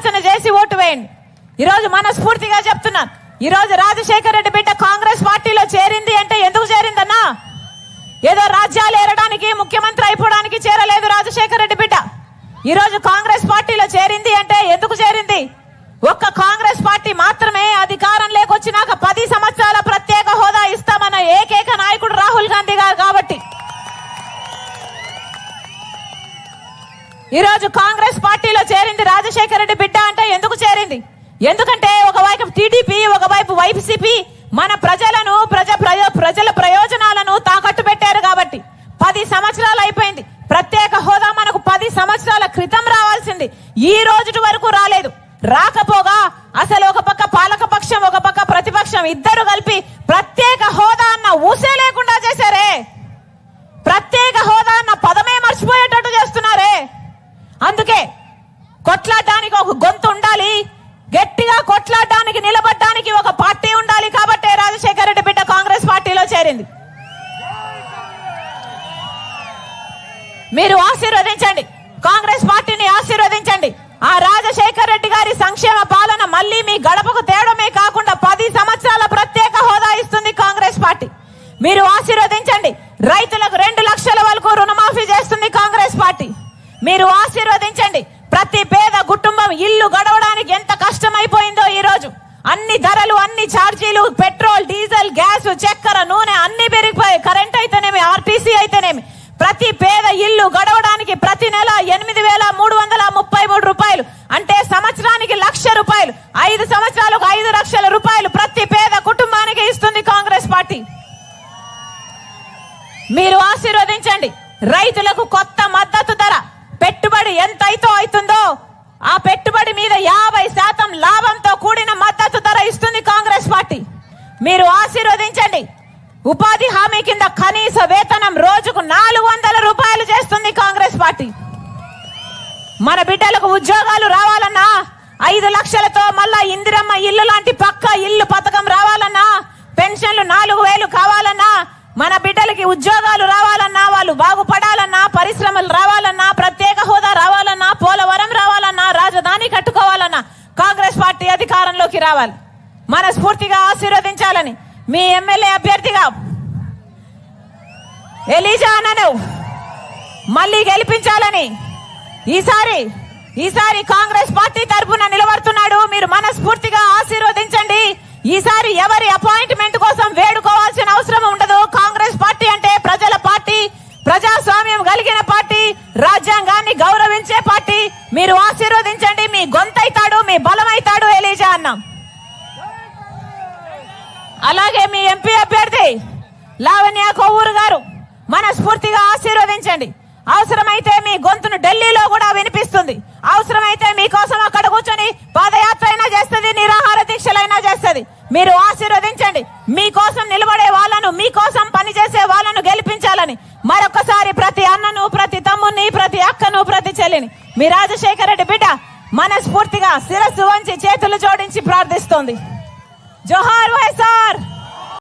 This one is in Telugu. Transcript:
ఆలోచన చేసి ఓటు వేయండి. ఈరోజు మనస్ఫూర్తిగా చెప్తున్నాను, ఈరోజు రాజశేఖర రెడ్డి బిడ్డ కాంగ్రెస్ పార్టీలో చేరింది అంటే ఎందుకు చేరిందన్నా? ఏదో రాజ్యాలు ఏరడానికి, ముఖ్యమంత్రి అయిపోవడానికి చేరలేదు రాజశేఖర రెడ్డి బిడ్డ. ఈరోజు కాంగ్రెస్ పార్టీలో చేరింది అంటే ఎందుకు చేరింది? ఒక్క కాంగ్రెస్ పార్టీ మాత్రమే అధికారం లేకొచ్చినాక 10 సంవత్సరాల ప్రత్యేక హోదా ఇస్తామన్న ఏకైక నాయకుడు రాహుల్ గాంధీ గారు. కాబట్టి ఈరోజు కాంగ్రెస్ పార్టీలో చేరింది రాజశేఖర రెడ్డి బిడ్డ అంటే ఎందుకు చేరింది? ఎందుకంటే ఒకవైపు టీడీపీ, ఒకవైపు వైసీపీ మన ప్రజలను ప్రజల ప్రయోజనాలను తాకట్టు పెట్టారు. కాబట్టి 10 సంవత్సరాలు అయిపోయింది. ప్రత్యేక హోదా మనకు 10 సంవత్సరాల క్రితం రావాల్సింది, ఈ రోజు వరకు రాలేదు. రాకపోగా అసలు ఒక పక్క పాలకపక్షం, ఒక పక్క ప్రతిపక్షం ఇద్దరు కలిపి ప్రత్యేక హోదా అన్న ఊసే లేకుండా చేశారే. ప్రత్యేక హోదా అన్న పదమే మర్చిపోయేటట్టు చేస్తున్నారే. అందుకే కొట్లాడడానికి ఒక గొంతు ఉండాలి, గట్టిగా కొట్లాడడానికి నిలబడడానికి ఒక పార్టీ ఉండాలి. కాబట్టి రాజశేఖర రెడ్డి బిడ్డ కాంగ్రెస్ పార్టీలో చేరింది. మీరు ఆశీర్వదించండి, కాంగ్రెస్ పార్టీని ఆశీర్వదించండి. ఆ రాజశేఖర రెడ్డి గారి సంక్షేమ పాలన మళ్ళీ మీ గడపకు తేవడమే కాకుండా 10 సంవత్సరాల ప్రత్యేక హోదా ఇస్తుంది కాంగ్రెస్ పార్టీ. మీరు ఆశీర్వదించండి. రైతులకు 2 లక్షల వరకు రుణమాఫీ చేస్తుంది కాంగ్రెస్ పార్టీ. మీరు ఆశీర్వదించండి. ప్రతి పేద కుటుంబం ఇల్లు గడవడానికి ఎంత కష్టమైపోయిందో ఈ రోజు. అన్ని ధరలు, అన్ని ఛార్జీలు, పెట్రోల్, డీజిల్, గ్యాస్, చక్కెర, నూనె అన్ని పెరిగిపోయాయి. కరెంట్ అయితేనేమి, ఆర్టీసీ అయితేనేమి, ప్రతి పేద ఇల్లు గడవడానికి ప్రతి నెల 8,333 రూపాయలు, అంటే సంవత్సరానికి 1,00,000 రూపాయలు, 5 సంవత్సరాలకు 5 లక్షల రూపాయలు ప్రతి పేద కుటుంబానికి ఇస్తుంది కాంగ్రెస్ పార్టీ. మీరు ఆశీర్వదించండి. రైతులకు కొత్త మద్దతు ధర, పెట్టుబడి ఎంత అయితే అవుతుందో ఆ పెట్టుబడి మీద 50% లాభంతో కూడిన మద్దతు ధర ఇస్తుంది కాంగ్రెస్ పార్టీ. మీరు ఆశీర్వదించండి. ఉపాధి హామీ కింద కనీస వేతనం రోజుకు 400 రూపాయలు చేస్తుంది కాంగ్రెస్ పార్టీ. మన బిడ్డలకు ఉద్యోగాలు రావాలన్నా, 5 లక్షలతో మళ్ళా ఇందిరమ్మ ఇల్లు లాంటి పక్క ఇల్లు పథకం రావాలన్నా, పెన్షన్లు 4,000 కావాలన్నా, మన బిడ్డలకి ఉద్యోగాలు రావాలన్నా, వాళ్ళు బాగుపడాలన్నా, పరిశ్రమలు రావాలన్నా, ప్రత్యేక హోదా రావాలన్నా, పోలవరం రావాలన్నా, రాజధాని కట్టుకోవాలన్నా కాంగ్రెస్ పార్టీ అధికారంలోకి రావాలి. మనస్ఫూర్తిగా ఆశీర్వదించాలని మీ ఎమ్మెల్యే అభ్యర్థిగా ఎలీజా అన్నను మళ్ళీ గెలిపించాలని ఈసారి కాంగ్రెస్ పార్టీ తరఫున నిలబడుతున్నాడు. మీరు మనస్ఫూర్తిగా ఆశీర్వదించండి. ఈసారి ఎవరి అపాయింట్మెంట్ కోసం వేడుకోవాల్సిన అవసరం ఉండదు. కాంగ్రెస్ పార్టీ అంటే ప్రజల పార్టీ, ప్రజాస్వామ్యం కలిగిన పార్టీ, రాజ్యాంగాన్ని గౌరవించే పార్టీ. మీరు ఆశీర్వదించండి. మీ గొంతైతాడు, మీ బలమైతాడు ఎలీజా అన్న. అలాగే మీ ఎంపీ అభ్యర్థి లావణ్య కొవ్వూరు గారు మనస్ఫూర్తిగా ఆశీర్వదించండి. అవసరమైతే మీ గొంతును ఢిల్లీలో కూడా వినిపిస్తుంది. అవసరమైతే మీకోసం అక్కడ కూర్చొని పాదయాత్ర అయినా చేస్తుంది, నిరాహార దీక్షలైనా చేస్తుంది. మీరు ఆశీర్వదించండి. మీకోసం నిలబడే వాళ్ళను, మీకోసం పనిచేసే వాళ్ళను గెలిపించాలని మరొకసారి ప్రతి అన్నను, ప్రతి తమ్ముని, ప్రతి అక్కను, ప్రతి చెల్లిని మీ రాజశేఖర రెడ్డి బిడ్డ మనస్ఫూర్తిగా శిరస్సు వంచి చేతులు జోడించి ప్రార్థిస్తోంది. జోహార్ వైఎస్ఆర్.